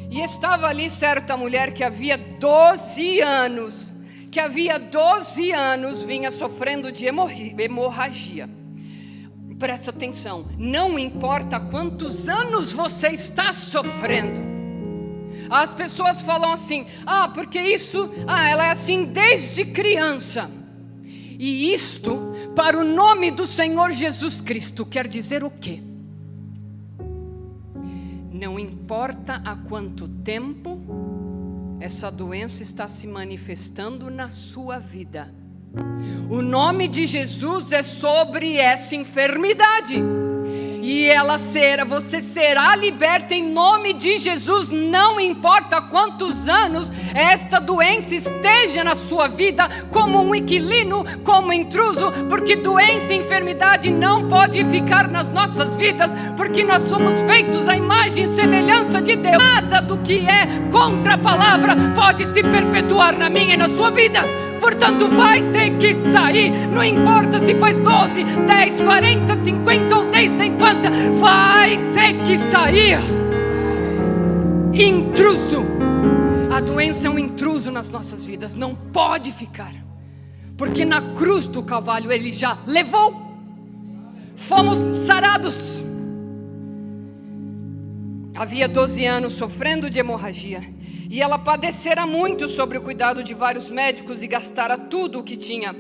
E estava ali certa mulher que havia 12 anos vinha sofrendo de hemorragia. Presta atenção, não importa quantos anos você está sofrendo. As pessoas falam assim: porque ela é assim desde criança. E isto, para o nome do Senhor Jesus Cristo, quer dizer o quê? Não importa há quanto tempo essa doença está se manifestando na sua vida, o nome de Jesus é sobre essa enfermidade. E você será liberta em nome de Jesus. Não importa quantos anos esta doença esteja na sua vida, como um inquilino, como intruso, porque doença e enfermidade não pode ficar nas nossas vidas, porque nós somos feitos à imagem e semelhança de Deus. Nada do que é contra a palavra pode se perpetuar na minha e na sua vida. Portanto, vai ter que sair. Não importa se faz 12, 10, 40, 50 ou desde a infância, vai ter que sair. Intruso. A doença é um intruso nas nossas vidas. Não pode ficar, porque na cruz do Calvário Ele já levou. Fomos sarados. Havia 12 anos sofrendo de hemorragia, e ela padecera muito sobre o cuidado de vários médicos e gastara tudo o que tinha.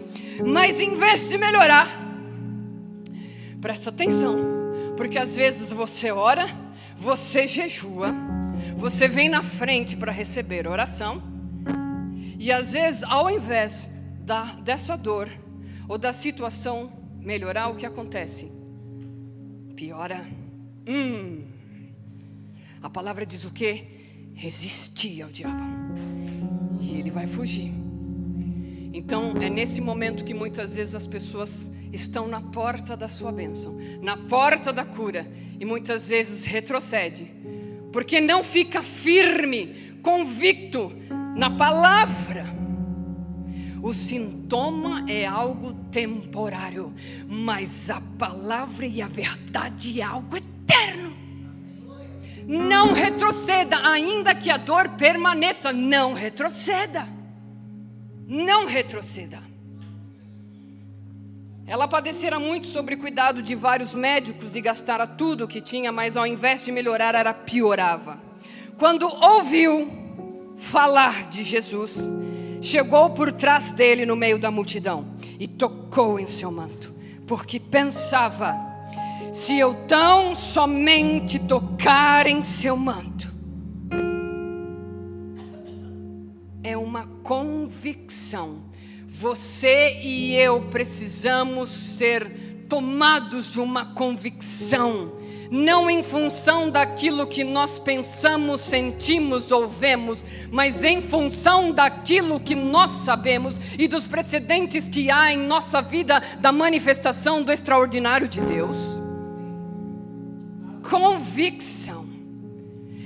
Mas em vez de melhorar, presta atenção, porque às vezes você ora, você jejua, você vem na frente para receber oração, e às vezes, ao invés dessa dor ou da situação melhorar, o que acontece? Piora. A palavra diz o quê? Resistir ao diabo, e ele vai fugir. Então é nesse momento que muitas vezes as pessoas estão na porta da sua bênção, na porta da cura, e muitas vezes retrocede, porque não fica firme, convicto na palavra. O sintoma é algo temporário, mas a palavra e a verdade é algo eterno. Não retroceda, ainda que a dor permaneça. Não retroceda. Não retroceda. Ela padecera muito sobre o cuidado de vários médicos e gastara tudo o que tinha, mas ao invés de melhorar, ela piorava. Quando ouviu falar de Jesus, chegou por trás dele no meio da multidão e tocou em seu manto, porque pensava: se eu tão somente tocar em seu manto. É uma convicção. Você e eu precisamos ser tomados de uma convicção, não em função daquilo que nós pensamos, sentimos ou vemos, mas em função daquilo que nós sabemos e dos precedentes que há em nossa vida da manifestação do extraordinário de Deus. Convicção.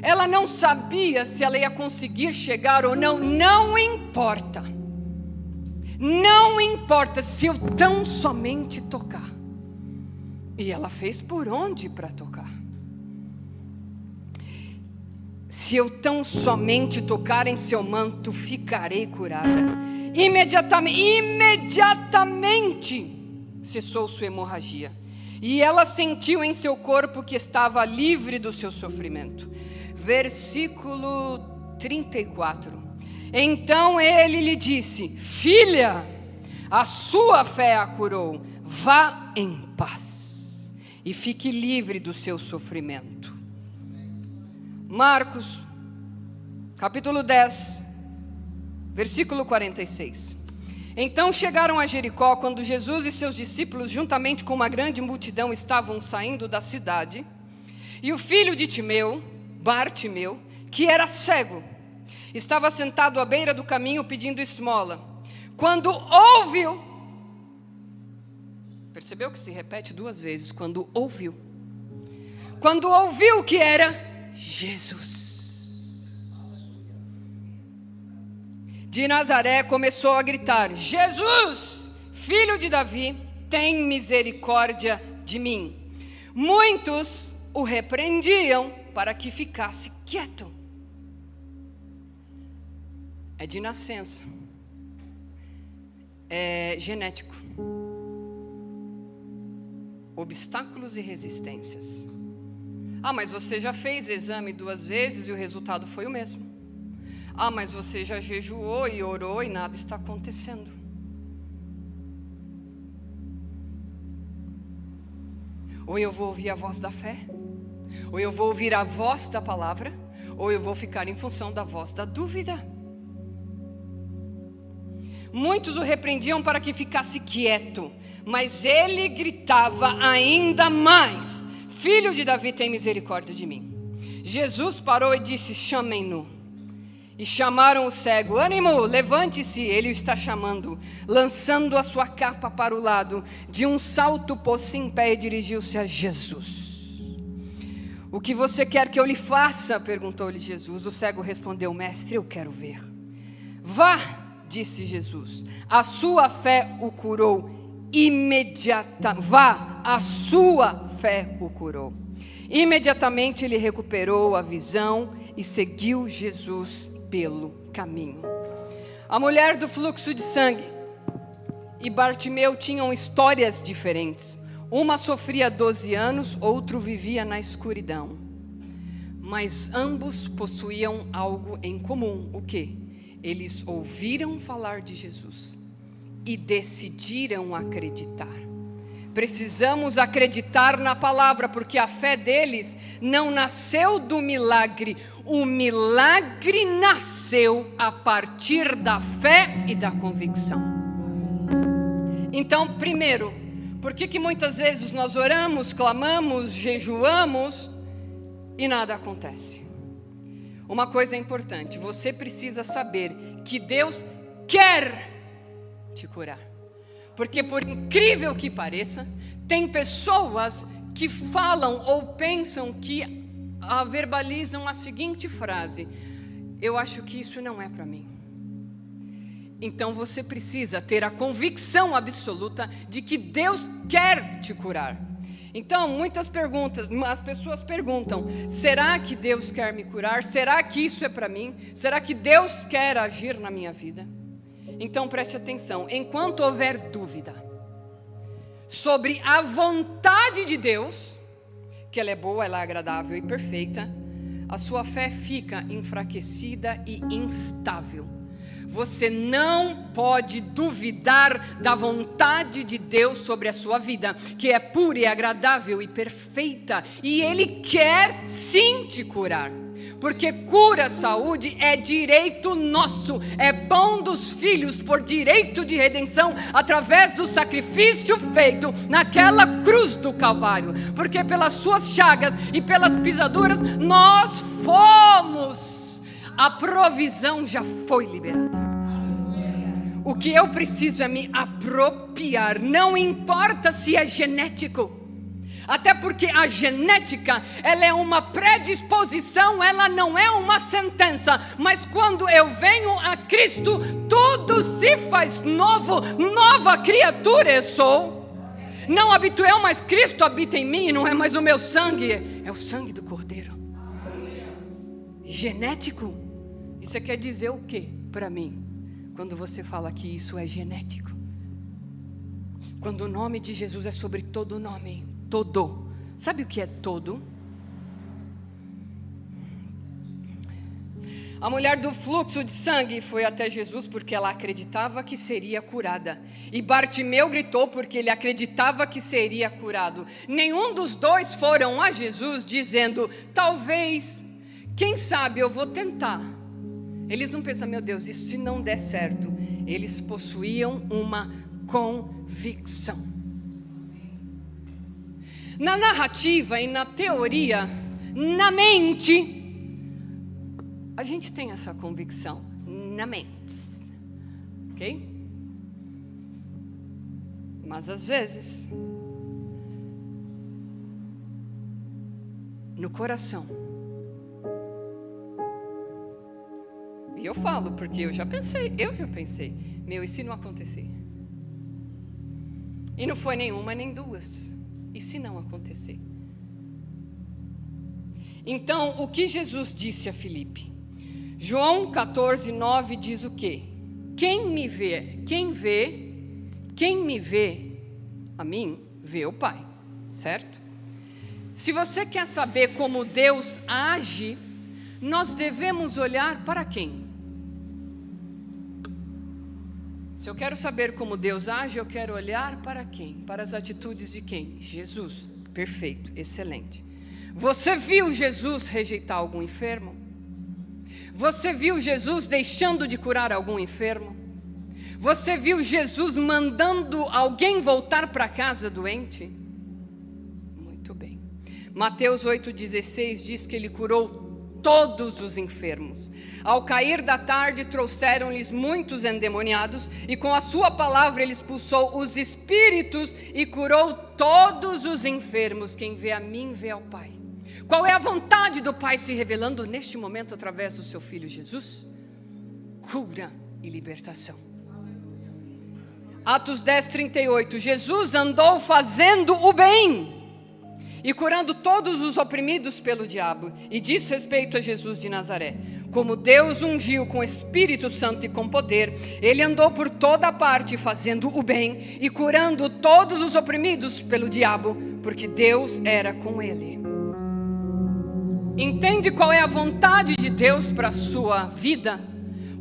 Ela não sabia se ela ia conseguir chegar ou não. Não importa. Não importa se eu tão somente tocar. E ela fez por onde para tocar. Se eu tão somente tocar em seu manto, ficarei curada. Imediatamente cessou sua hemorragia. E ela sentiu em seu corpo que estava livre do seu sofrimento. Versículo 34. Então ele lhe disse: filha, a sua fé a curou. Vá em paz e fique livre do seu sofrimento. Marcos, capítulo 10, versículo 46. Então chegaram a Jericó, quando Jesus e seus discípulos, juntamente com uma grande multidão, estavam saindo da cidade. E o filho de Timeu, Bartimeu, que era cego, estava sentado à beira do caminho pedindo esmola. Quando ouviu, percebeu que se repete duas vezes, quando ouviu que era Jesus de Nazaré, começou a gritar: Jesus, filho de Davi, tem misericórdia de mim. Muitos o repreendiam para que ficasse quieto. é de nascença, é genético. Obstáculos e resistências. Ah, mas você já fez exame 2 vezes e o resultado foi o mesmo. Ah, mas você já jejuou e orou e nada está acontecendo. Ou eu vou ouvir a voz da fé, ou eu vou ouvir a voz da palavra, ou eu vou ficar em função da voz da dúvida. Muitos o repreendiam para que ficasse quieto, mas ele gritava ainda mais: Filho de Davi, tem misericórdia de mim. Jesus parou e disse: chamem-no. E chamaram o cego. Ânimo, levante-se, ele o está chamando. Lançando a sua capa para o lado, de um salto pôs-se em pé e dirigiu-se a Jesus. O que você quer que eu lhe faça? Perguntou-lhe Jesus. O cego respondeu: Mestre, eu quero ver. Vá, disse Jesus, a sua fé o curou. Vá, a sua fé o curou. Imediatamente ele recuperou a visão e seguiu Jesus pelo caminho. A mulher do fluxo de sangue e Bartimeu tinham histórias diferentes. Uma sofria 12 anos, outro vivia na escuridão. Mas ambos possuíam algo em comum. O quê? Eles ouviram falar de Jesus e decidiram acreditar. Precisamos acreditar na palavra, porque a fé deles não nasceu do milagre. O milagre nasceu a partir da fé e da convicção. Então, primeiro, por que muitas vezes nós oramos, clamamos, jejuamos e nada acontece? Uma coisa é importante: você precisa saber que Deus quer te curar. Porque, por incrível que pareça, tem pessoas que falam ou pensam que verbalizam a seguinte frase: eu acho que isso não é para mim. Então você precisa ter a convicção absoluta de que Deus quer te curar. Então, as pessoas perguntam: será que Deus quer me curar? Será que isso é para mim? Será que Deus quer agir na minha vida? Então preste atenção: enquanto houver dúvida sobre a vontade de Deus, que ela é boa, ela é agradável e perfeita, a sua fé fica enfraquecida e instável. Você não pode duvidar da vontade de Deus sobre a sua vida, que é pura e agradável e perfeita, e Ele quer sim te curar. Porque cura, saúde é direito nosso, é bom dos filhos por direito de redenção, através do sacrifício feito naquela cruz do Calvário. Porque pelas suas chagas e pelas pisaduras nós fomos, a provisão já foi liberada. O que eu preciso é me apropriar, não importa se é genético. Até porque a genética, ela é uma predisposição, ela não é uma sentença. Mas quando eu venho a Cristo, tudo se faz novo, nova criatura eu sou. Não habito eu, mas Cristo habita em mim, não é mais o meu sangue, é o sangue do Cordeiro. Genético, isso quer dizer o quê para mim? Quando você fala que isso é genético. Quando o nome de Jesus é sobre todo nome. Todo. Sabe o que é todo? A mulher do fluxo de sangue foi até Jesus porque ela acreditava que seria curada. E Bartimeu gritou porque ele acreditava que seria curado. Nenhum dos dois foram a Jesus dizendo: talvez, quem sabe eu vou tentar. Eles não pensam: meu Deus, isso se não der certo. Eles possuíam uma convicção. Na narrativa e na teoria, na mente, a gente tem essa convicção, na mente, ok? Mas às vezes, no coração, e eu falo porque eu já pensei, meu, e se não acontecer? E não foi nenhuma nem duas. E se não acontecer? Então, o que Jesus disse a Filipe? João 14:9 diz o quê? Quem me vê a mim, vê o Pai, certo? Se você quer saber como Deus age, nós devemos olhar para quem? Se eu quero saber como Deus age, eu quero olhar para quem? Para as atitudes de quem? Jesus. Perfeito, excelente. Você viu Jesus rejeitar algum enfermo? Você viu Jesus deixando de curar algum enfermo? Você viu Jesus mandando alguém voltar para casa doente? Muito bem. Mateus 8,16 diz que ele curou todos os enfermos. Ao cair da tarde, trouxeram-lhes muitos endemoniados, e com a sua palavra ele expulsou os espíritos e curou todos os enfermos. Quem vê a mim, vê ao Pai. Qual é a vontade do Pai se revelando neste momento através do seu Filho Jesus? Cura e libertação. Atos 10:38, Jesus andou fazendo o bem e curando todos os oprimidos pelo diabo, e diz respeito a Jesus de Nazaré: como Deus ungiu com Espírito Santo e com poder, ele andou por toda parte fazendo o bem e curando todos os oprimidos pelo diabo, porque Deus era com ele. Entende qual é a vontade de Deus para a sua vida?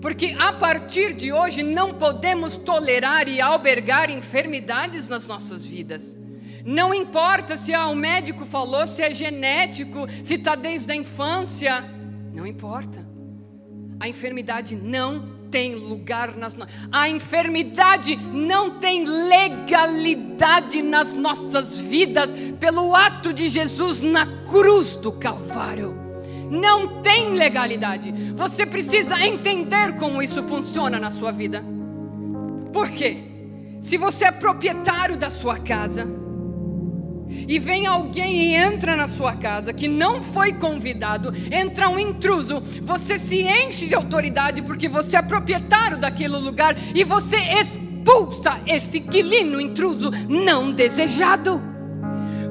Porque a partir de hoje não podemos tolerar e albergar enfermidades nas nossas vidas. Não importa se o médico falou, se é genético, se está desde a infância, não importa. A enfermidade não tem lugar a enfermidade não tem legalidade nas nossas vidas pelo ato de Jesus na cruz do Calvário. Não tem legalidade. Você precisa entender como isso funciona na sua vida. Por quê? Se você é proprietário da sua casa e vem alguém e entra na sua casa que não foi convidado, entra um intruso, você se enche de autoridade porque você é proprietário daquele lugar e você expulsa esse inquilino intruso não desejado.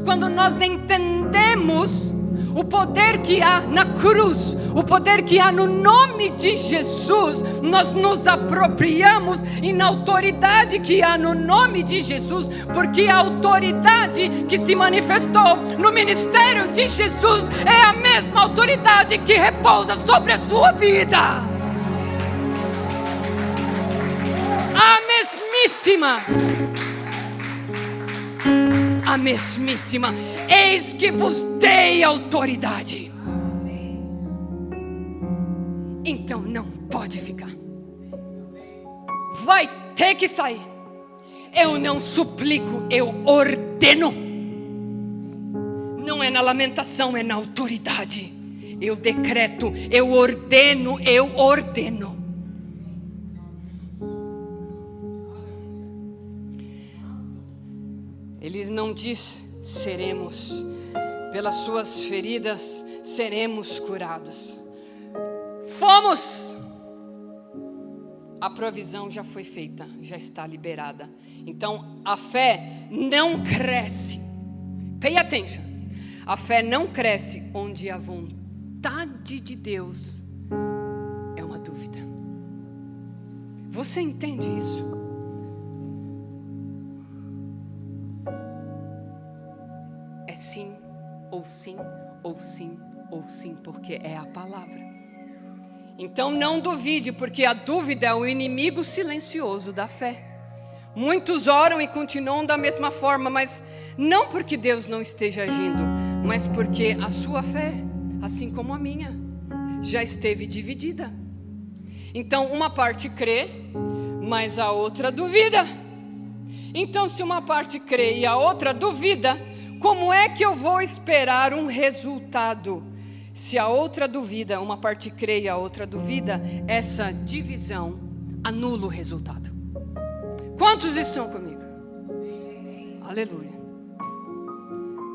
Quando nós entendemos o poder que há na cruz, o poder que há no nome de Jesus, nós nos apropriamos e na autoridade que há no nome de Jesus, porque a autoridade que se manifestou no ministério de Jesus é a mesma autoridade que repousa sobre a sua vida. A mesmíssima, eis que vos dei autoridade. Então não pode ficar, vai ter que sair. Eu não suplico, eu ordeno. Não é na lamentação, é na autoridade. Eu decreto, eu ordeno. Ele não diz seremos, pelas suas feridas seremos curados. Fomos! A provisão já foi feita, já está liberada. Então a fé não cresce. Pay attention. A fé não cresce onde a vontade de Deus é uma dúvida. Você entende isso? É sim, ou sim, ou sim, ou sim, porque é a palavra. Então não duvide, porque a dúvida é o inimigo silencioso da fé. Muitos oram e continuam da mesma forma, mas não porque Deus não esteja agindo, mas porque a sua fé, assim como a minha, já esteve dividida. Então uma parte crê, mas a outra duvida. Então se uma parte crê e a outra duvida, como é que eu vou esperar um resultado? Se a outra duvida, uma parte crê e a outra duvida, essa divisão anula o resultado. Quantos estão comigo? Aleluia.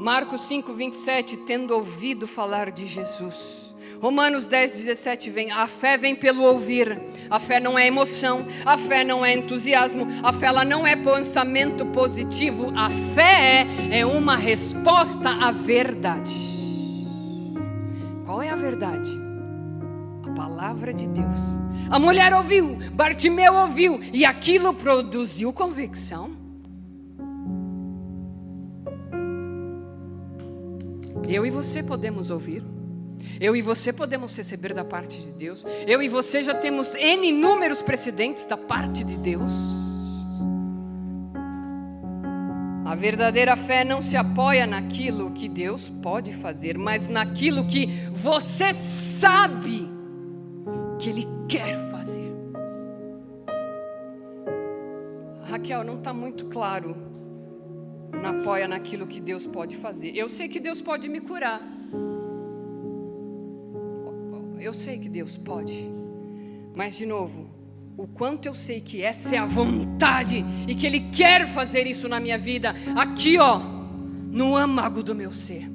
Marcos 5:27, tendo ouvido falar de Jesus. Romanos 10:17 vem, a fé vem pelo ouvir. A fé não é emoção, a fé não é entusiasmo, a fé ela não é pensamento positivo. A fé é uma resposta à verdade. Qual é a verdade? A palavra de Deus. A mulher ouviu, Bartimeu ouviu, e aquilo produziu convicção. Eu e você podemos ouvir. Eu e você podemos receber da parte de Deus. Eu e você já temos N inúmeros precedentes da parte de Deus. A verdadeira fé não se apoia naquilo que Deus pode fazer, mas naquilo que você sabe que Ele quer fazer. Raquel, não está muito claro. Não apoia naquilo que Deus pode fazer. Eu sei que Deus pode me curar. Eu sei que Deus pode. Mas de novo, o quanto eu sei que essa é a vontade e que Ele quer fazer isso na minha vida, aqui ó, no âmago do meu ser.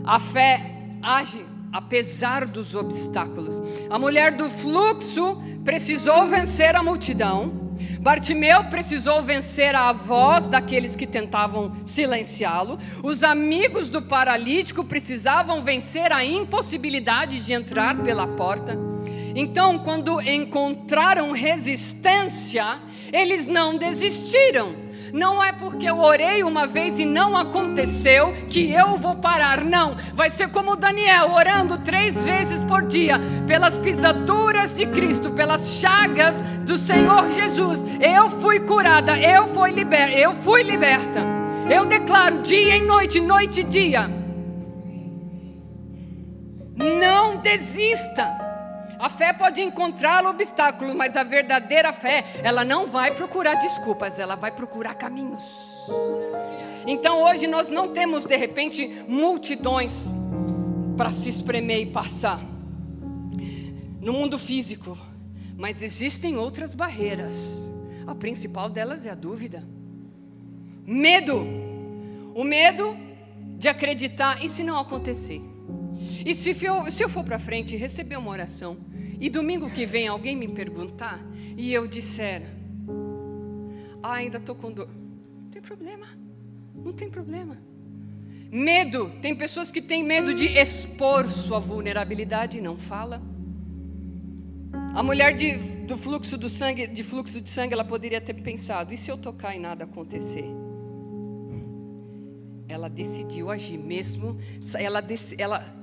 A fé age apesar dos obstáculos. A mulher do fluxo precisou vencer a multidão. Bartimeu precisou vencer a voz daqueles que tentavam silenciá-lo. Os amigos do paralítico precisavam vencer a impossibilidade de entrar pela porta. Então, quando encontraram resistência, eles não desistiram. Não é porque eu orei uma vez e não aconteceu que eu vou parar, não. Vai ser como Daniel, orando 3 vezes por dia, pelas pisaduras de Cristo, pelas chagas do Senhor Jesus. Eu fui curada, eu fui liberta. Eu declaro dia e noite, noite e dia. Não desista. A fé pode encontrar obstáculos, mas a verdadeira fé, ela não vai procurar desculpas, ela vai procurar caminhos. Então hoje nós não temos de repente multidões para se espremer e passar no mundo físico, mas existem outras barreiras. A principal delas é a dúvida, medo, o medo de acreditar e se não acontecer. E se eu for para frente e receber uma oração, e domingo que vem alguém me perguntar, e eu disser, ainda estou com dor, não tem problema, não tem problema. Medo, tem pessoas que têm medo de expor sua vulnerabilidade e não fala. A mulher do fluxo de sangue, ela poderia ter pensado, e se eu tocar e nada acontecer? Ela decidiu agir mesmo,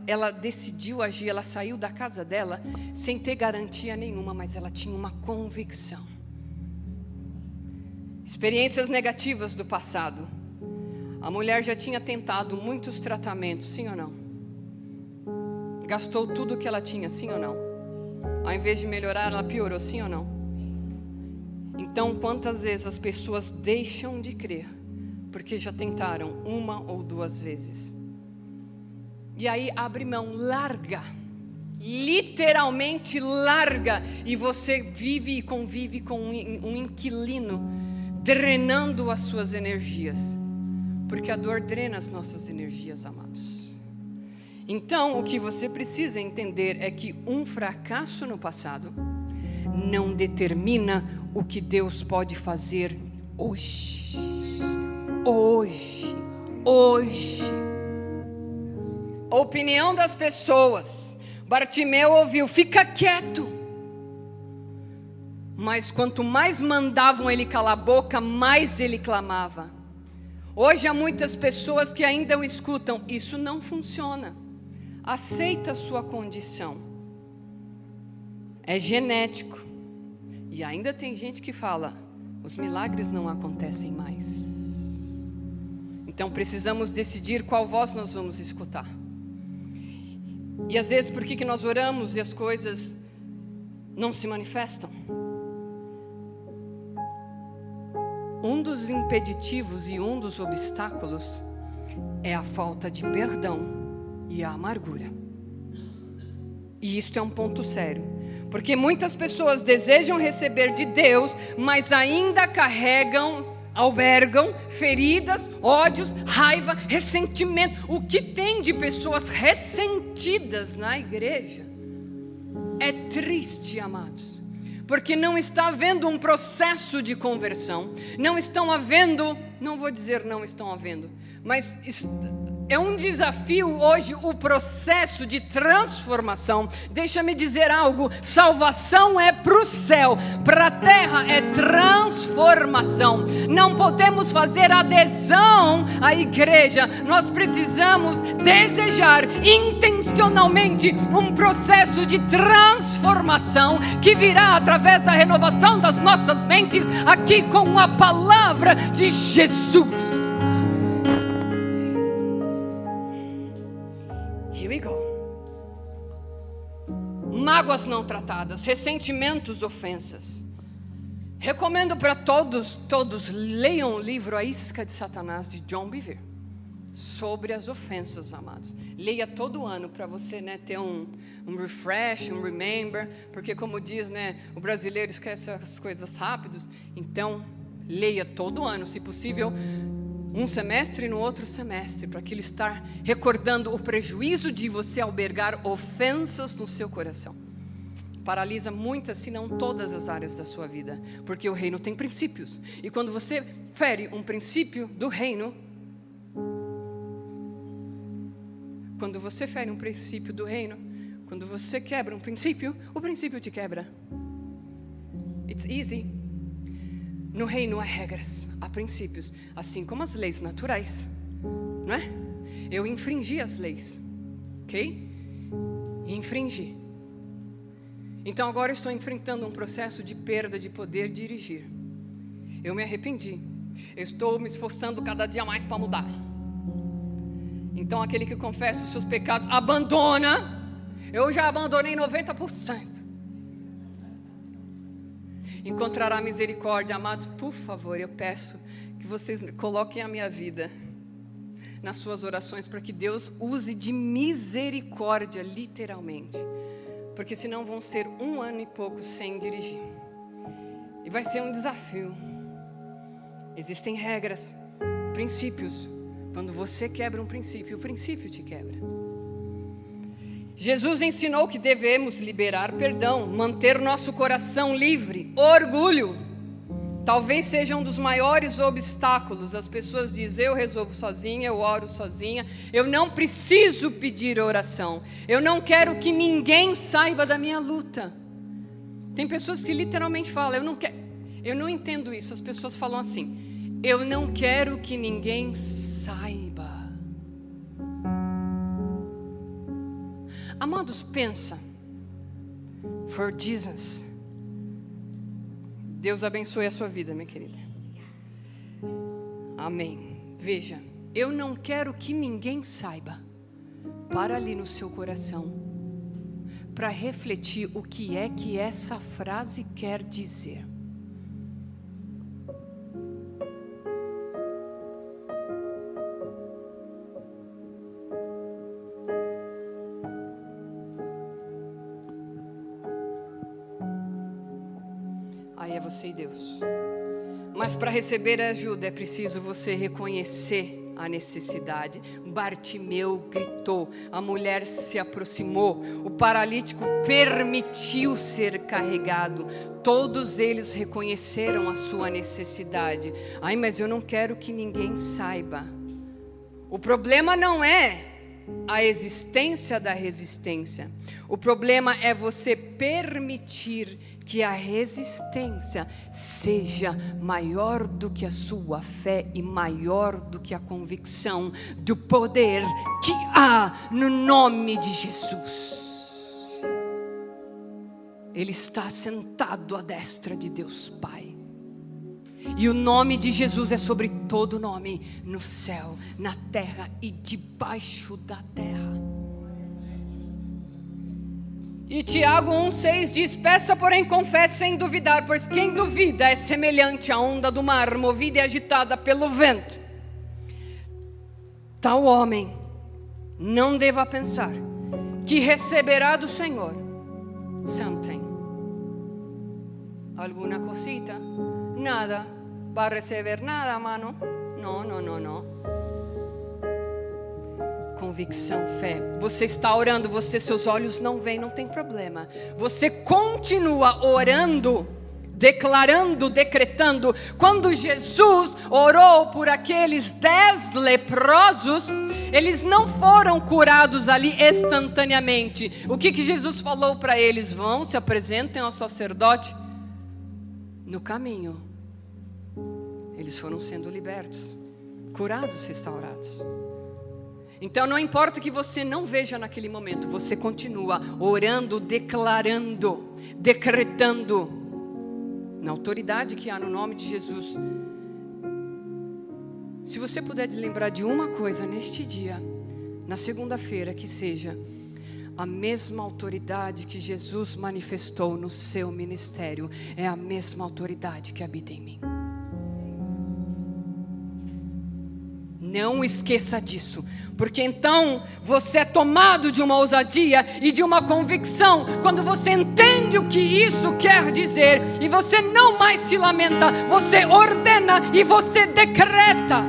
ela decidiu agir, ela saiu da casa dela sem ter garantia nenhuma, mas ela tinha uma convicção. Experiências negativas do passado. A mulher já tinha tentado muitos tratamentos, sim ou não? Gastou tudo que ela tinha, sim ou não? Ao invés de melhorar, ela piorou, sim ou não? Então, quantas vezes as pessoas deixam de crer porque já tentaram 1 ou 2 vezes? E aí abre mão, larga, literalmente larga, e você vive e convive com um inquilino, drenando as suas energias, porque a dor drena as nossas energias, amados. Então, o que você precisa entender é que um fracasso no passado não determina o que Deus pode fazer hoje. Hoje. A opinião das pessoas. Bartimeu ouviu, fica quieto. Mas quanto mais mandavam ele calar a boca, mais ele clamava. Hoje há muitas pessoas que ainda o escutam. Isso não funciona. Aceita a sua condição. É genético. E ainda tem gente que fala, os milagres não acontecem mais. Então precisamos decidir qual voz nós vamos escutar. E às vezes por que nós oramos e as coisas não se manifestam? Um dos impeditivos e um dos obstáculos é a falta de perdão e a amargura. E isto é um ponto sério, porque muitas pessoas desejam receber de Deus, mas ainda albergam feridas, ódios, raiva, ressentimento. O que tem de pessoas ressentidas na igreja é triste, amados, porque não está havendo um processo de conversão, não estão havendo, não vou dizer não estão havendo, mas É um desafio hoje o processo de transformação. Deixa-me dizer algo: salvação é para o céu, para a terra é transformação. Não podemos fazer adesão à igreja, nós precisamos desejar intencionalmente um processo de transformação que virá através da renovação das nossas mentes, aqui com a palavra de Jesus. Here we go. Mágoas não tratadas, ressentimentos, ofensas. Recomendo para todos leiam o livro A Isca de Satanás, de John Bevere, sobre as ofensas, amados. Leia todo ano para você, ter um refresh, um remember, porque como diz, o brasileiro esquece as coisas rápidos. Então, leia todo ano, se possível, um semestre e no outro semestre, para que ele estar recordando o prejuízo de você albergar ofensas no seu coração. Paralisa muitas, se não todas as áreas da sua vida, porque o reino tem princípios, e quando você fere um princípio do reino, quando você quebra um princípio, o princípio te quebra. It's easy. No reino há regras, há princípios, assim como as leis naturais, não é? Eu infringi as leis, ok? Infringi. Então agora estou enfrentando um processo de perda de poder dirigir. Eu me arrependi. Eu estou me esforçando cada dia mais para mudar. Então aquele que confessa os seus pecados, abandona. Eu já abandonei 90%. Encontrará misericórdia. Amados, por favor, eu peço que vocês coloquem a minha vida nas suas orações, para que Deus use de misericórdia, literalmente, porque senão vão ser 1 ano e pouco sem dirigir, e vai ser um desafio. Existem regras, princípios. Quando você quebra um princípio, o princípio te quebra. Jesus ensinou que devemos liberar perdão, manter nosso coração livre. Orgulho talvez seja um dos maiores obstáculos. As pessoas dizem: eu resolvo sozinha, eu oro sozinha, eu não preciso pedir oração, eu não quero que ninguém saiba da minha luta. Tem pessoas que literalmente falam: eu não entendo isso. As pessoas falam assim: eu não quero que ninguém saiba. Amados, pensa. For Jesus. Deus abençoe a sua vida, minha querida. Amém. Veja, eu não quero que ninguém saiba. Para ali no seu coração, para refletir o que é que essa frase quer dizer. Aí é você e Deus. Mas para receber ajuda é preciso você reconhecer a necessidade. Bartimeu gritou, a mulher se aproximou, o paralítico permitiu ser carregado. Todos eles reconheceram a sua necessidade. Ai, mas eu não quero que ninguém saiba. O problema não é a existência da resistência. O problema é você permitir que a resistência seja maior do que a sua fé e maior do que a convicção do poder que há no nome de Jesus. Ele está sentado à destra de Deus Pai. E o nome de Jesus é sobre todo nome, no céu, na terra e debaixo da terra. E Tiago 1,6 diz: peça, porém confesse sem duvidar, pois quem duvida é semelhante à onda do mar, movida e agitada pelo vento. Tal homem não deva pensar que receberá do Senhor something, alguna cosita. Nada, va a receber nada, mano. No. Convicção, fé. Você está orando, seus olhos não veem, não tem problema. Você continua orando declarando, decretando. Quando Jesus orou por aqueles 10 leprosos, eles não foram curados ali instantaneamente. O que Jesus falou para eles? Vão, se apresentem ao sacerdote. No caminho, eles foram sendo libertos, curados, restaurados. Então não importa que você não veja naquele momento, você continua orando, declarando, decretando, na autoridade que há no nome de Jesus. Se você puder lembrar de uma coisa neste dia, na segunda-feira, que seja a mesma autoridade que Jesus manifestou no seu ministério, é a mesma autoridade que habita em mim. Não esqueça disso, porque então você é tomado de uma ousadia e de uma convicção, quando você entende o que isso quer dizer, e você não mais se lamenta, você ordena e você decreta.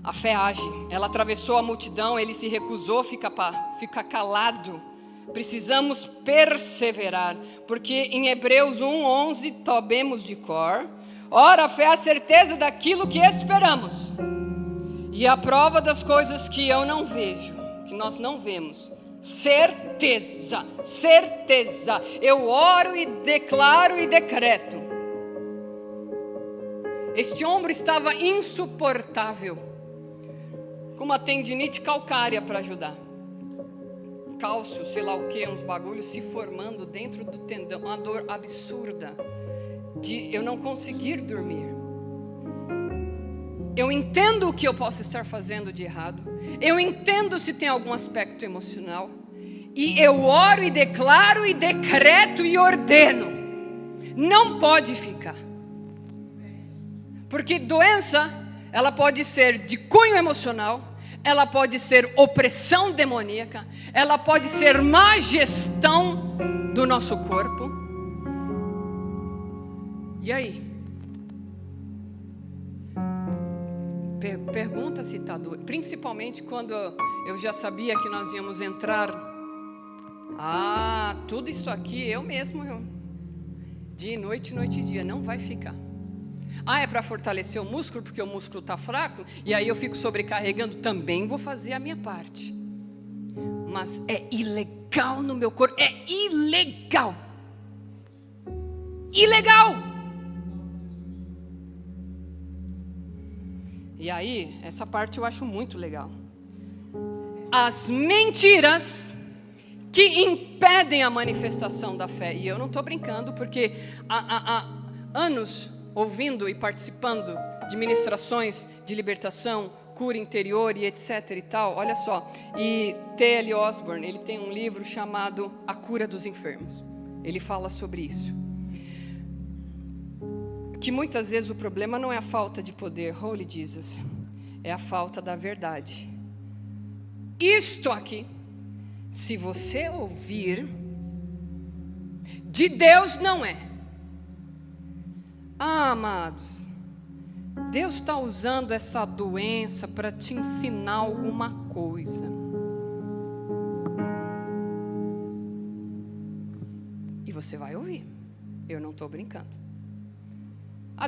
A fé age, ela atravessou a multidão, ele se recusou, fica calado. Precisamos perseverar, porque em Hebreus 1:11 sabemos de cor: ora, a fé é a certeza daquilo que esperamos, e a prova das coisas que eu não vejo, que nós não vemos. Certeza, certeza. Eu oro e declaro e decreto. Este ombro estava insuportável, com uma tendinite calcária para ajudar. Cálcio, sei lá o que, uns bagulhos se formando dentro do tendão, uma dor absurda, de eu não conseguir dormir. Eu entendo o que eu posso estar fazendo de errado, eu entendo se tem algum aspecto emocional, e eu oro e declaro e decreto e ordeno, não pode ficar, porque doença, ela pode ser de cunho emocional, ela pode ser opressão demoníaca, ela pode ser má gestão do nosso corpo. E aí? Pergunta se está doendo. Principalmente quando eu já sabia que nós íamos entrar. Tudo isso aqui eu mesmo, dia e noite, noite e dia, não vai ficar. É para fortalecer o músculo, porque o músculo está fraco, e aí eu fico sobrecarregando, também vou fazer a minha parte. Mas é ilegal no meu corpo, é ilegal. Ilegal! E aí, essa parte eu acho muito legal. As mentiras que impedem a manifestação da fé. E eu não estou brincando, porque há anos ouvindo e participando de ministrações de libertação, cura interior e etc e tal, olha só. E T.L. Osborne, ele tem um livro chamado A Cura dos Enfermos. Ele fala sobre isso. Que muitas vezes o problema não é a falta de poder, Holy Jesus, é a falta da verdade. Isto aqui, se você ouvir, de Deus não é. Amados, Deus está usando essa doença para te ensinar alguma coisa. E você vai ouvir. Eu não estou brincando.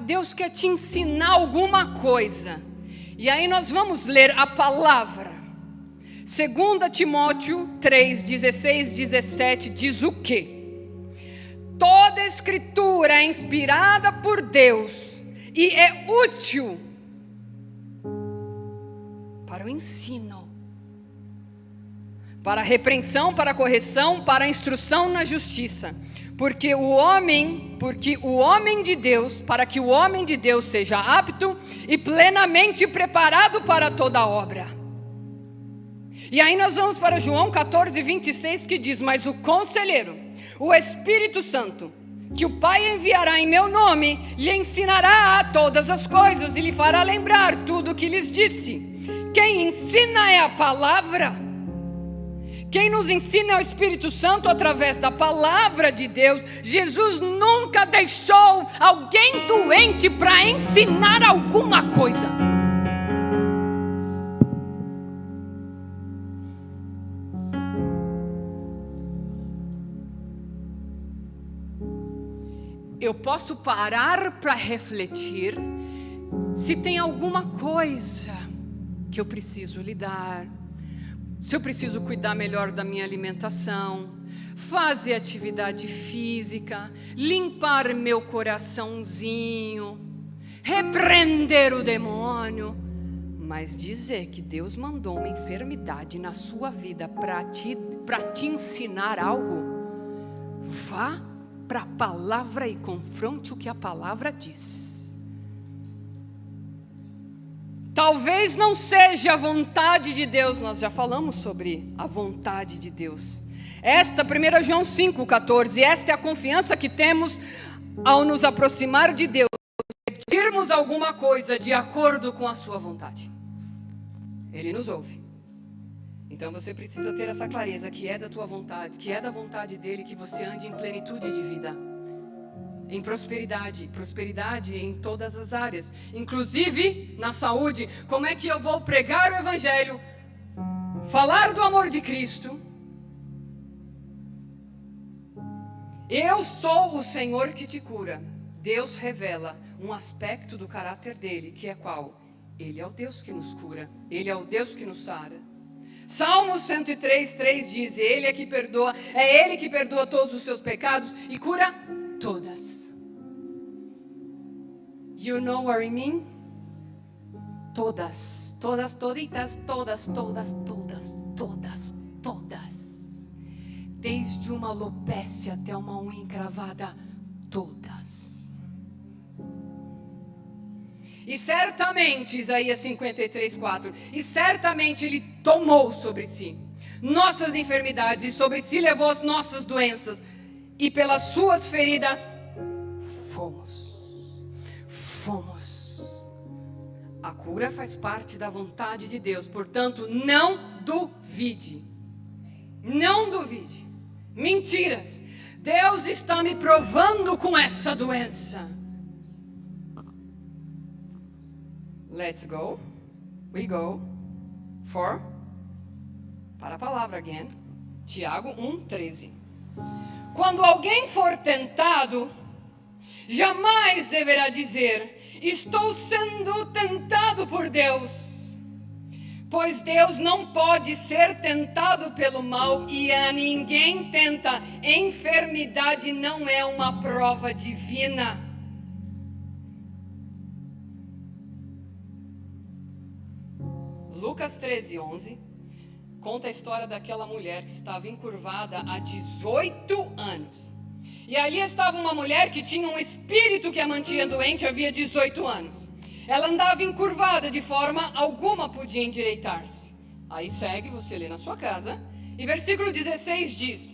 Deus quer te ensinar alguma coisa. E aí nós vamos ler a palavra. 2 Timóteo 3, 16, 17 diz o quê? Toda escritura é inspirada por Deus e é útil para o ensino, para a repreensão, para a correção, para a instrução na justiça, para que o homem de Deus seja apto e plenamente preparado para toda obra. E aí nós vamos para João 14, 26, que diz: mas o conselheiro, o Espírito Santo, que o Pai enviará em meu nome, lhe ensinará todas as coisas e lhe fará lembrar tudo o que lhes disse. Quem ensina é a palavra. Quem nos ensina é o Espírito Santo através da palavra de Deus. Jesus nunca deixou alguém doente para ensinar alguma coisa. eu posso parar para refletir se tem alguma coisa que eu preciso lidar, se eu preciso cuidar melhor da minha alimentação, fazer atividade física, limpar meu coraçãozinho, repreender o demônio. Mas dizer que Deus mandou uma enfermidade na sua vida para te ensinar algo, vá para a palavra e confronte o que a palavra diz. Talvez não seja a vontade de Deus, nós já falamos sobre a vontade de Deus. Esta, 1 João 5,14, esta é a confiança que temos ao nos aproximar de Deus, pedirmos alguma coisa de acordo com a sua vontade. Ele nos ouve. Então você precisa ter essa clareza que é da tua vontade, que é da vontade dele, que você ande em plenitude de vida, em prosperidade em todas as áreas, inclusive na saúde. Como é que eu vou pregar o evangelho, falar do amor de Cristo? Eu sou o Senhor que te cura. Deus revela um aspecto do caráter dele, que é qual? Ele é o Deus que nos cura, ele é o Deus que nos sara. Salmo 103:3 diz: Ele é que perdoa, é Ele que perdoa todos os seus pecados e cura todas. You know what I mean? Todas, toditas, todas. Desde uma alopécia até uma unha encravada, todas. E certamente, Isaías 53:4, e certamente Ele tomou sobre si nossas enfermidades e sobre si levou as nossas doenças, e pelas suas feridas fomos. A cura faz parte da vontade de Deus, portanto, não duvide. Não duvide. Mentiras. Deus está me provando com essa doença. Let's go. We go. Para a palavra again. Tiago 1:13. Quando alguém for tentado, jamais deverá dizer: estou sendo tentado por Deus. Pois Deus não pode ser tentado pelo mal e a ninguém tenta. Enfermidade não é uma prova divina. Lucas 13:11 conta a história daquela mulher que estava encurvada há 18 anos. E ali estava uma mulher que tinha um espírito que a mantinha doente havia 18 anos. Ela andava encurvada, de forma alguma podia endireitar-se. Aí segue, você lê na sua casa. E versículo 16 diz: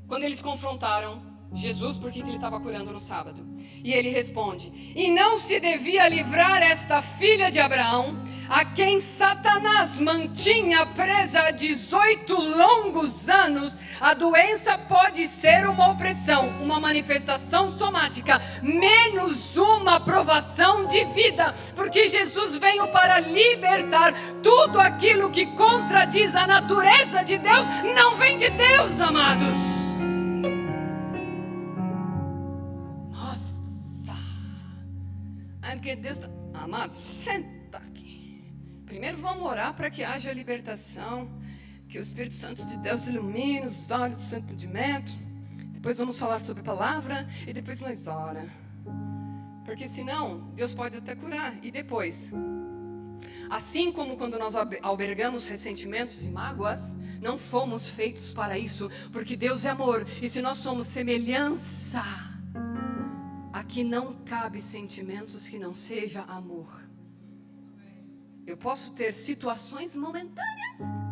quando eles confrontaram Jesus, por que ele estava curando no sábado? E ele responde: e não se devia livrar esta filha de Abraão, a quem Satanás mantinha presa há 18 longos anos. A doença pode ser uma opressão, uma manifestação somática, menos uma provação de vida, porque Jesus veio para libertar. Tudo aquilo que contradiz a natureza de Deus não vem de Deus, amados. Nossa, porque Deus, amados, senta aqui. Primeiro vamos orar para que haja libertação, que o Espírito Santo de Deus ilumine os olhos do seu entendimento. Depois vamos falar sobre a palavra e depois nós ora. Porque senão, Deus pode até curar. E depois, assim como quando nós albergamos ressentimentos e mágoas, não fomos feitos para isso, porque Deus é amor. E se nós somos semelhança, aqui não cabe sentimentos que não seja amor. Eu posso ter situações momentâneas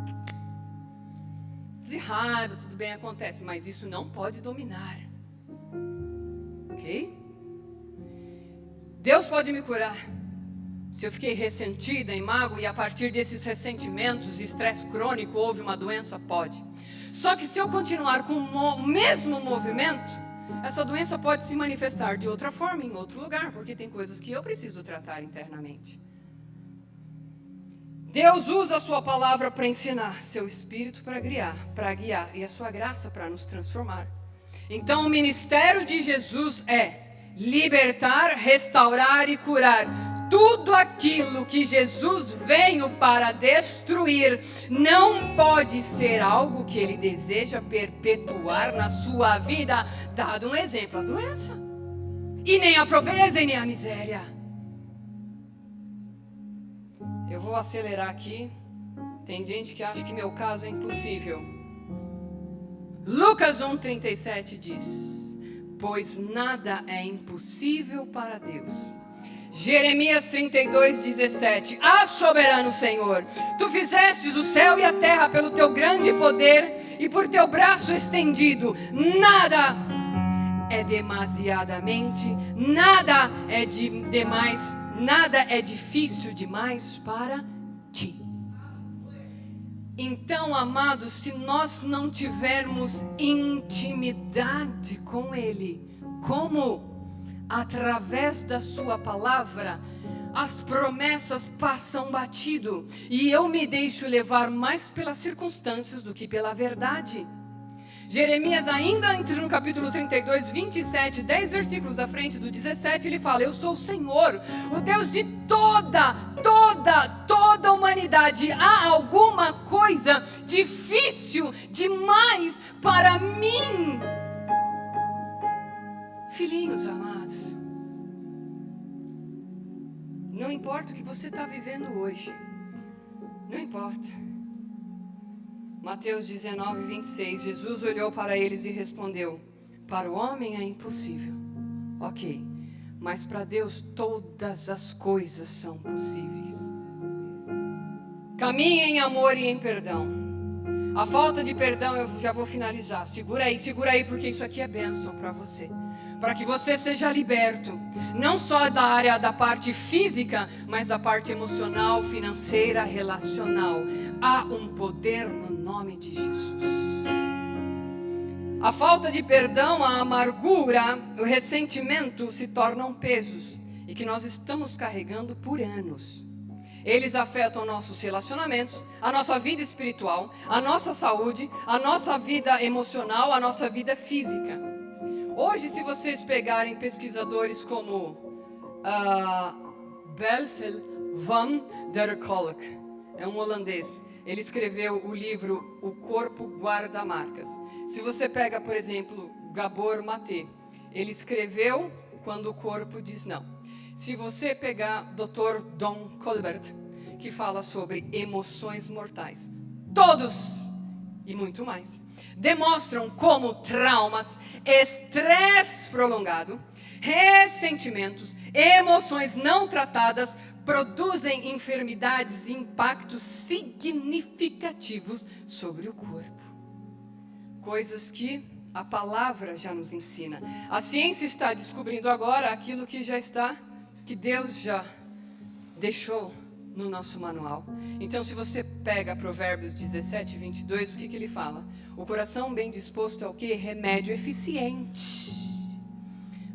de raiva, tudo bem, acontece, mas isso não pode dominar. Ok? Deus pode me curar. Se eu fiquei ressentida, em mágoa, e a partir desses ressentimentos, estresse crônico, houve uma doença, pode. Só que se eu continuar com o mesmo movimento, essa doença pode se manifestar de outra forma, em outro lugar, porque tem coisas que eu preciso tratar internamente. Deus usa a sua palavra para ensinar, seu espírito para guiar e a sua graça para nos transformar. Então o ministério de Jesus é libertar, restaurar e curar. Tudo aquilo que Jesus veio para destruir não pode ser algo que ele deseja perpetuar na sua vida, dado um exemplo, a doença, e nem a pobreza e nem a miséria. Eu vou acelerar aqui. Tem gente que acha que meu caso é impossível. Lucas 1:37 diz: pois nada é impossível para Deus. Jeremias 32:17. Ah, soberano Senhor, tu fizestes o céu e a terra pelo teu grande poder e por teu braço estendido. Nada é demasiadamente, nada é demais, nada é difícil demais para ti. Então, amados, se nós não tivermos intimidade com Ele, como? Através da sua palavra, as promessas passam batido, e eu me deixo levar mais pelas circunstâncias do que pela verdade. Jeremias ainda entra no capítulo 32, 27, 10 versículos à frente do 17, ele fala: eu sou o Senhor, o Deus de toda a humanidade. Há alguma coisa difícil demais para mim? Filhinhos amados, não importa o que você está vivendo hoje, não importa. Mateus 19:26, Jesus olhou para eles e respondeu: para o homem é impossível, ok, mas para Deus todas as coisas são possíveis. Caminhe em amor e em perdão. A falta de perdão, eu já vou finalizar. Segura aí, porque isso aqui é bênção para você. Para que você seja liberto, não só da área da parte física, mas da parte emocional, financeira, relacional. Há um poder no nome de Jesus. A falta de perdão, a amargura, o ressentimento se tornam pesos e que nós estamos carregando por anos. Eles afetam nossos relacionamentos, a nossa vida espiritual, a nossa saúde, a nossa vida emocional, a nossa vida física. Hoje, se vocês pegarem pesquisadores como Bessel van der Kolk, é um holandês, ele escreveu o livro O Corpo Guarda Marcas. Se você pega, por exemplo, Gabor Maté, ele escreveu Quando o Corpo Diz Não. Se você pegar Dr. Don Colbert, que fala sobre emoções mortais, todos e muito mais demonstram como traumas, estresse prolongado, ressentimentos, emoções não tratadas produzem enfermidades e impactos significativos sobre o corpo. Coisas que a palavra já nos ensina. A ciência está descobrindo agora aquilo que Deus já deixou no nosso manual. Então, se você pega Provérbios 17:22, o que ele fala? O coração bem disposto é o quê? Remédio eficiente.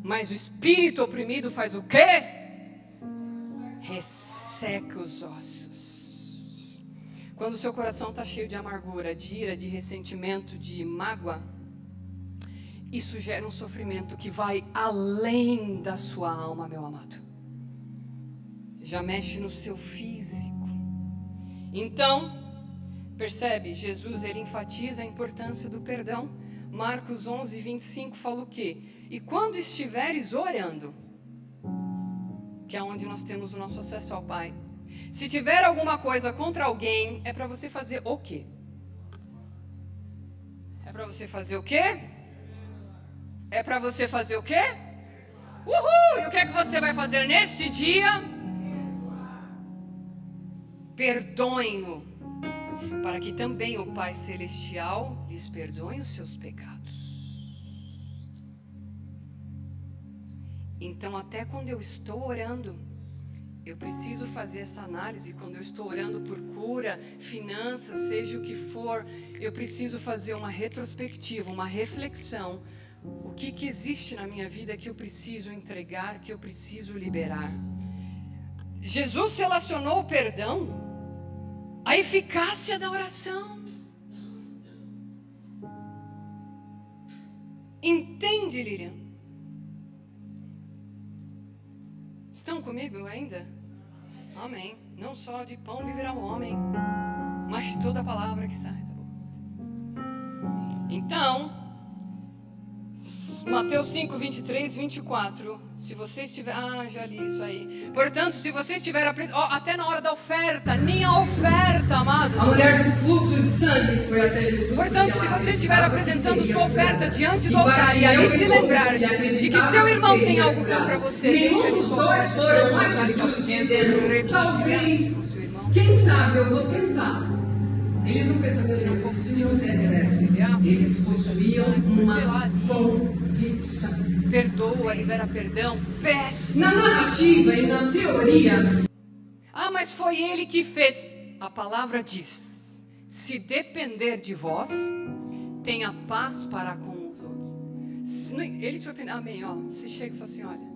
Mas o espírito oprimido faz o quê? Resseca os ossos. Quando o seu coração está cheio de amargura, de ira, de ressentimento, de mágoa, isso gera um sofrimento que vai além da sua alma, meu amado. Já mexe no seu físico. Então, percebe, Jesus, ele enfatiza a importância do perdão. Marcos 11:25 fala o quê? E quando estiveres orando, que é onde nós temos o nosso acesso ao Pai, se tiver alguma coisa contra alguém, é para você fazer o quê? É para você fazer o quê? É para você fazer o quê? Uhul! E o que é que você vai fazer neste dia? Perdoem-no, para que também o Pai Celestial lhes perdoe os seus pecados. Então, até quando eu estou orando, eu preciso fazer essa análise. Quando eu estou orando por cura, finanças, seja o que for, eu preciso fazer uma retrospectiva, uma reflexão. O que existe na minha vida que eu preciso entregar, que eu preciso liberar? Jesus relacionou o perdão à eficácia da oração. Entende, Lilian? Estão comigo ainda? Amém. Não só de pão viverá o homem, mas de toda a palavra que sai da boca. Então, Mateus 5, 23, 24. Se você estiver... já li isso aí. Portanto, se você estiver... até na hora da oferta. Nem a oferta, amados. A mulher do fluxo de sangue foi até Jesus. Portanto, se você estiver apresentando sua oferta diante do altar e ali se lembrar de que seu irmão tem algo contra você, nenhum dos dois foram a Jesus dizendo, talvez, quem sabe eu vou tentar. Eles não pensavam que não fosse eles possuíam uma convicção. Perdoa, libera perdão, péssimo. Na narrativa e na teoria. Mas foi ele que fez. A palavra diz: se depender de vós, tenha paz para com os outros. Ele te ofendeu. Amém. Você chega e fala assim: olha,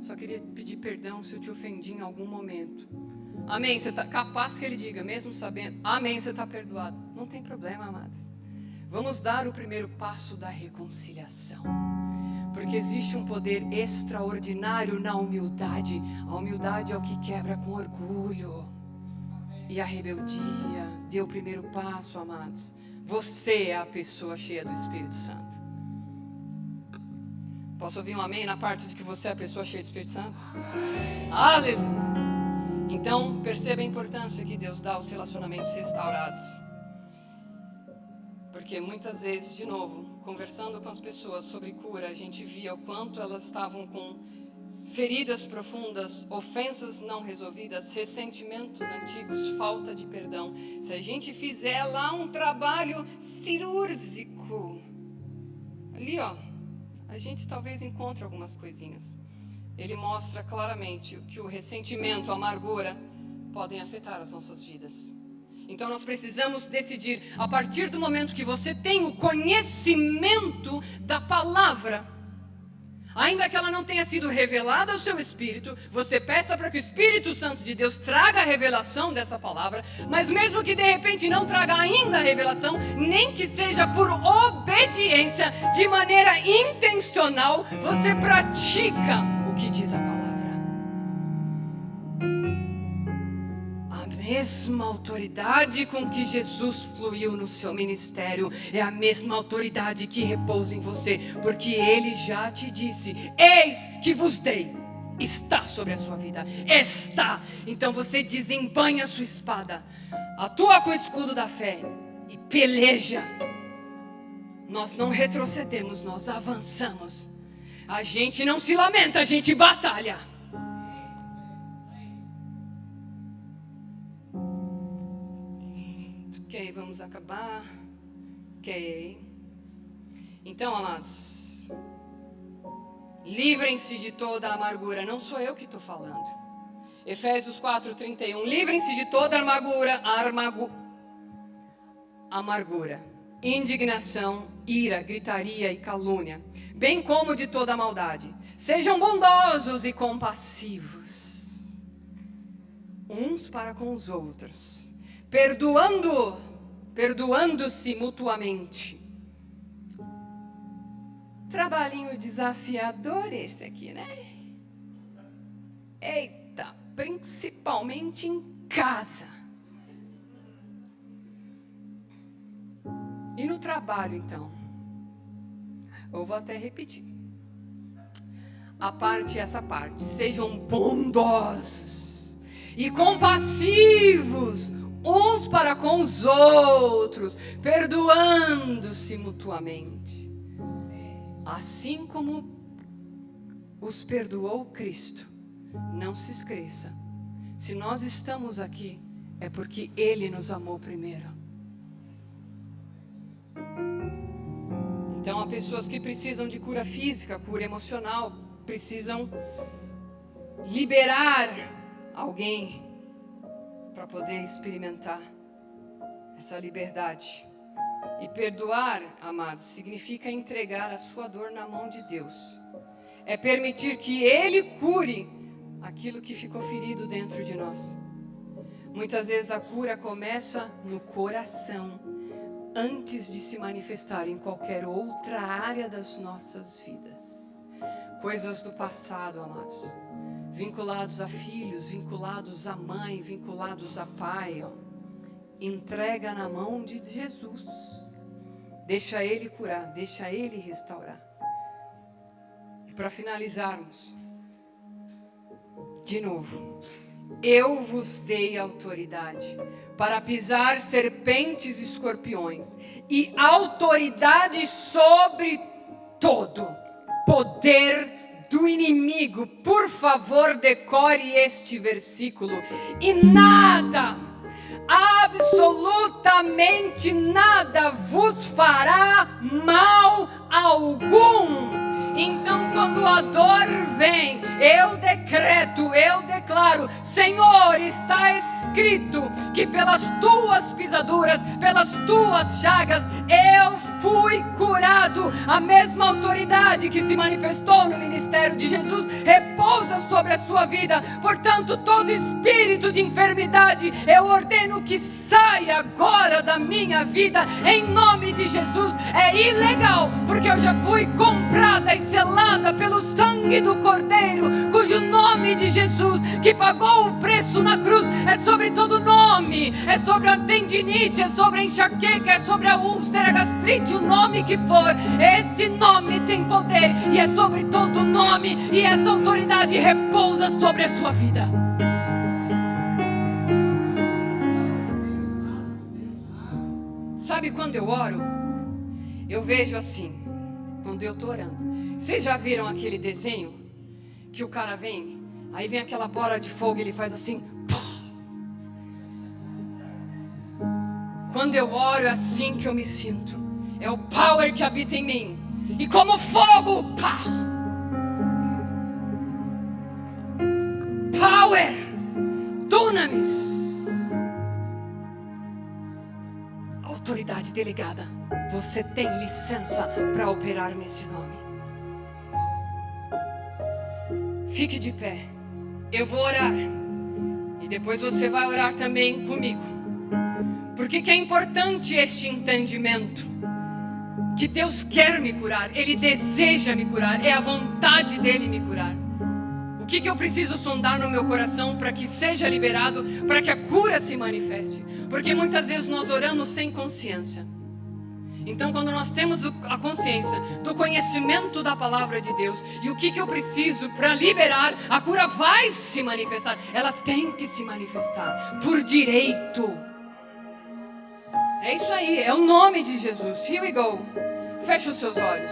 só queria pedir perdão se eu te ofendi em algum momento. Amém. Você está capaz que ele diga, mesmo sabendo. Amém. Você está perdoado. Não tem problema, amado. Vamos dar o primeiro passo da reconciliação. Porque existe um poder extraordinário na humildade. A humildade é o que quebra com orgulho. E a rebeldia. Dê o primeiro passo, amados. Você é a pessoa cheia do Espírito Santo. Posso ouvir um amém na parte de que você é a pessoa cheia do Espírito Santo? Aleluia! Então, perceba a importância que Deus dá aos relacionamentos restaurados. Porque muitas vezes, de novo, conversando com as pessoas sobre cura, a gente via o quanto elas estavam com feridas profundas, ofensas não resolvidas, ressentimentos antigos, falta de perdão. Se a gente fizer lá um trabalho cirúrgico, ali a gente talvez encontre algumas coisinhas. Ele mostra claramente que o ressentimento, a amargura podem afetar as nossas vidas. Então nós precisamos decidir, a partir do momento que você tem o conhecimento da palavra, ainda que ela não tenha sido revelada ao seu espírito, você peça para que o Espírito Santo de Deus traga a revelação dessa palavra, mas mesmo que de repente não traga ainda a revelação, nem que seja por obediência, de maneira intencional, você pratica o que diz a palavra. A mesma autoridade com que Jesus fluiu no seu ministério é a mesma autoridade que repousa em você, porque Ele já te disse: eis que vos dei, está sobre a sua vida, está. Então você desembanha a sua espada, atua com o escudo da fé e peleja. Nós não retrocedemos, nós avançamos. A gente não se lamenta, a gente batalha. Ok, vamos acabar. Ok. Então, amados, livrem-se de toda a amargura. Não sou eu que estou falando. Efésios 4:31. Livrem-se de toda amargura, indignação, ira, gritaria e calúnia, bem como de toda maldade. Sejam bondosos e compassivos uns para com os outros, perdoando-se mutuamente. Trabalhinho desafiador esse aqui, né? Eita, principalmente em casa. E no trabalho, então? Eu vou até repetir. Essa parte. Sejam bondosos e compassivos uns para com os outros, perdoando-se mutuamente. Assim como os perdoou Cristo. Não se esqueça. Se nós estamos aqui, é porque Ele nos amou primeiro. Então, há pessoas que precisam de cura física, cura emocional, precisam liberar alguém para poder experimentar essa liberdade. E perdoar, amados, significa entregar a sua dor na mão de Deus. É permitir que Ele cure aquilo que ficou ferido dentro de nós. Muitas vezes a cura começa no coração, antes de se manifestar em qualquer outra área das nossas vidas. Coisas do passado, amados, vinculados a filhos, vinculados a mãe, vinculados a pai, ó. Entrega na mão de Jesus. Deixa Ele curar, deixa Ele restaurar. E para finalizarmos, de novo, eu vos dei autoridade para pisar serpentes e escorpiões, e autoridade sobre todo poder do inimigo. Por favor, decore este versículo. E nada, absolutamente nada vos fará mal algum. Então, quando a dor vem, eu decreto, eu declaro: Senhor, está escrito que pelas tuas pisaduras, pelas tuas chagas, eu fui curado. A mesma autoridade que se manifestou no ministério de Jesus repousa sobre a sua vida. Portanto, todo espírito de enfermidade, eu ordeno que saia agora da minha vida, em nome de Jesus. É ilegal, porque eu já fui comprada e selada pelo sangue do Cordeiro, cujo nome de Jesus, que pagou o preço na cruz, é sobre todo nome. É sobre a tendinite, é sobre a enxaqueca, é sobre a úlcera, a gastrite, o nome que for. Esse nome tem poder e é sobre todo nome, e essa autoridade repousa sobre a sua vida. Sabe quando eu oro? Eu vejo assim, quando eu estou orando. Vocês já viram aquele desenho que o cara vem, aí vem aquela bola de fogo e ele faz assim, pá. Quando eu oro é assim que eu me sinto. É o power que habita em mim. E como fogo, pá. Power, dunamis. Autoridade delegada. Você tem licença para operar nesse nome. Fique de pé. Eu vou orar. E depois você vai orar também comigo. Por que é importante este entendimento? Que Deus quer me curar. Ele deseja me curar. É a vontade dele me curar. O que eu preciso sondar no meu coração para que seja liberado, para que a cura se manifeste? Porque muitas vezes nós oramos sem consciência. Então, quando nós temos a consciência do conhecimento da palavra de Deus e o que eu preciso para liberar, a cura vai se manifestar. Ela tem que se manifestar por direito. É isso aí, é o nome de Jesus. Here we go. Feche os seus olhos.